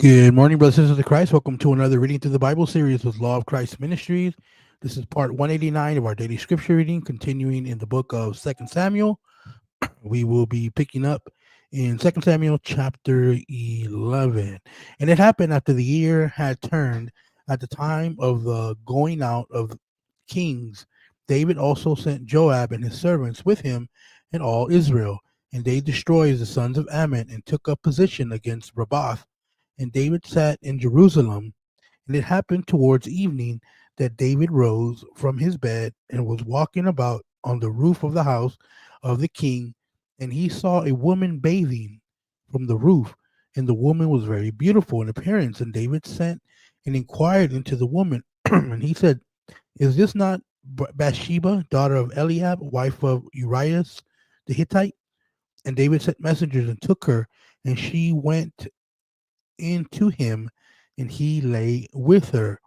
Good morning, brothers and sisters of Christ. Welcome to another reading through the Bible series with Law of Christ Ministries. This is part 189 of our daily scripture reading, continuing in the book of 2 Samuel. We will be picking up in 2 Samuel chapter 11. And it happened after the year had turned at the time of the going out of kings. David also sent Joab and his servants with him and all Israel. And they destroyed the sons of Ammon and took up position against Rabbah. And David sat in Jerusalem. And it happened towards evening that David rose from his bed and was walking about on the roof of the house of the king. And he saw a woman bathing from the roof. And the woman was very beautiful in appearance. And David sent and inquired into the woman. And he said, "Is this not Bathsheba, daughter of Eliab, wife of Uriah the Hittite?" And David sent messengers and took her. And she went into him, and he lay with her,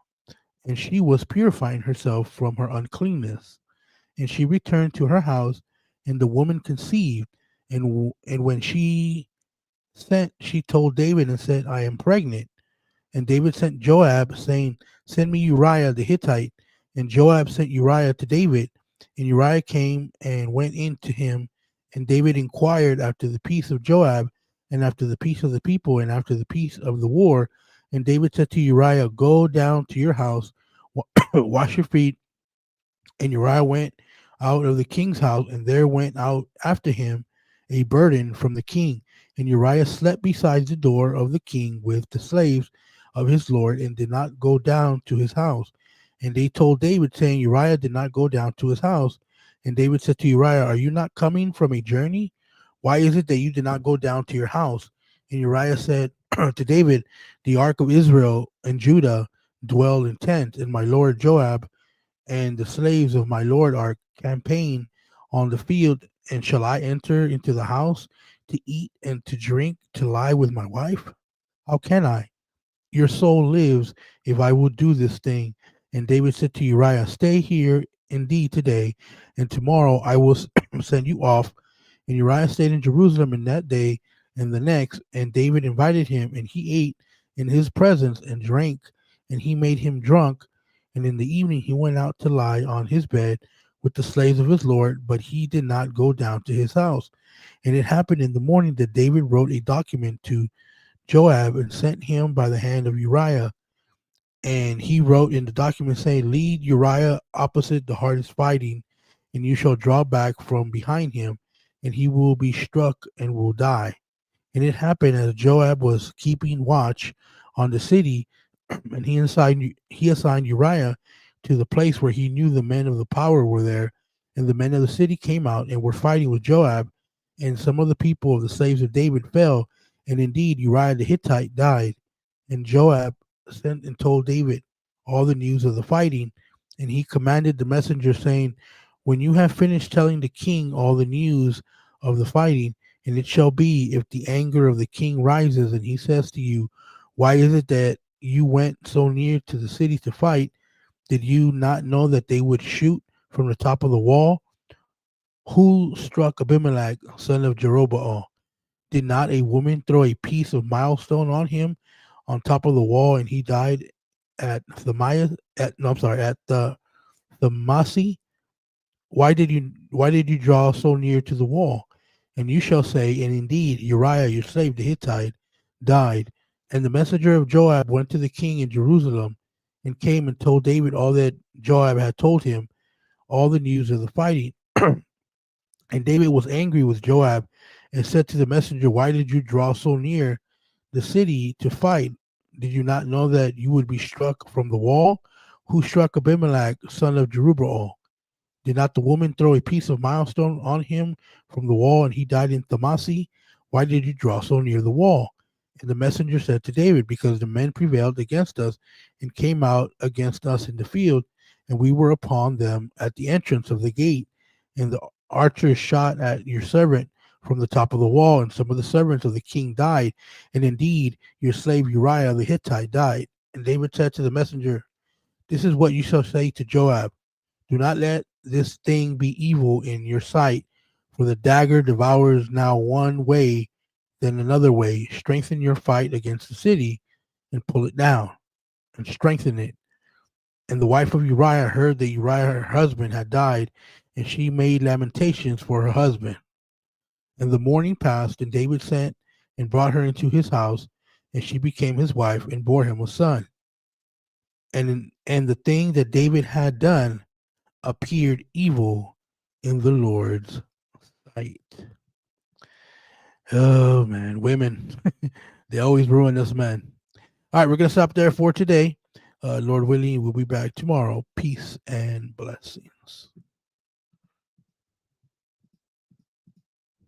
and she was purifying herself from her uncleanness. And she returned to her house, and the woman conceived, and when she sent, she told David and said, "I am pregnant." And David sent Joab, saying, "Send me Uriah the Hittite." And Joab sent Uriah to David, and Uriah came and went in to him. And David inquired after the peace of Joab, and after the peace of the people, and after the peace of the war. And David said to Uriah, "Go down to your house, wash your feet." And Uriah went out of the king's house, and there went out after him a burden from the king. And Uriah slept beside the door of the king with the slaves of his lord, and did not go down to his house. And they told David, saying, "Uriah did not go down to his house." And David said to Uriah, "Are you not coming from a journey? Why is it that you did not go down to your house?" And Uriah said to David, "The ark of Israel and Judah dwell in tents, and my lord Joab and the slaves of my lord are campaign on the field. And shall I enter into the house to eat and to drink, to lie with my wife? How can I? Your soul lives if I will do this thing." And David said to Uriah, "Stay here indeed today, and tomorrow I will send you off." And Uriah stayed in Jerusalem in that day and the next. And David invited him, and he ate in his presence and drank, and he made him drunk. And in the evening he went out to lie on his bed with the slaves of his lord, but he did not go down to his house. And it happened in the morning that David wrote a document to Joab and sent him by the hand of Uriah. And he wrote in the document, saying, "Lead Uriah opposite the hardest fighting, and you shall draw back from behind him, and he will be struck and will die." And it happened as Joab was keeping watch on the city, and he assigned Uriah to the place where he knew the men of the power were there. And the men of the city came out and were fighting with Joab, and some of the people of the slaves of David fell, and indeed Uriah the Hittite died. And Joab sent and told David all the news of the fighting, and he commanded the messenger, saying, "When you have finished telling the king all the news of the fighting, and it shall be, if the anger of the king rises, and he says to you, 'Why is it that you went so near to the city to fight? Did you not know that they would shoot from the top of the wall? Who struck Abimelech, son of Jeroboam? Did not a woman throw a piece of milestone on him on top of the wall, and he died at the Thamasi? Why did you draw so near to the wall?' And you shall say, 'And indeed Uriah your slave the Hittite died.'" And the messenger of Joab went to the king in Jerusalem, and came and told David all that Joab had told him, all the news of the fighting. And David was angry with Joab, and said to the messenger, "Why did you draw so near the city to fight? Did you not know that you would be struck from the wall? Who struck Abimelech, son of Jerubbaal? Did not the woman throw a piece of milestone on him from the wall, and he died in Thamasi? Why did you draw so near the wall?" And the messenger said to David, "Because the men prevailed against us, and came out against us in the field, and we were upon them at the entrance of the gate. And the archers shot at your servant from the top of the wall, and some of the servants of the king died. And indeed, your slave Uriah the Hittite died." And David said to the messenger, "This is what you shall say to Joab: Do not let this thing be evil in your sight, for the dagger devours now one way, then another way. Strengthen your fight against the city, and pull it down and strengthen it. And the wife of Uriah heard that Uriah, her husband, had died, and she made lamentations for her husband. And the morning passed, and David sent and brought her into his house, and she became his wife and bore him a son. And the thing that David had done appeared evil in the Lord's sight. Oh man, women, they always ruin us men. All right, we're gonna stop there for today. Lord willing, we'll be back tomorrow. Peace and blessings.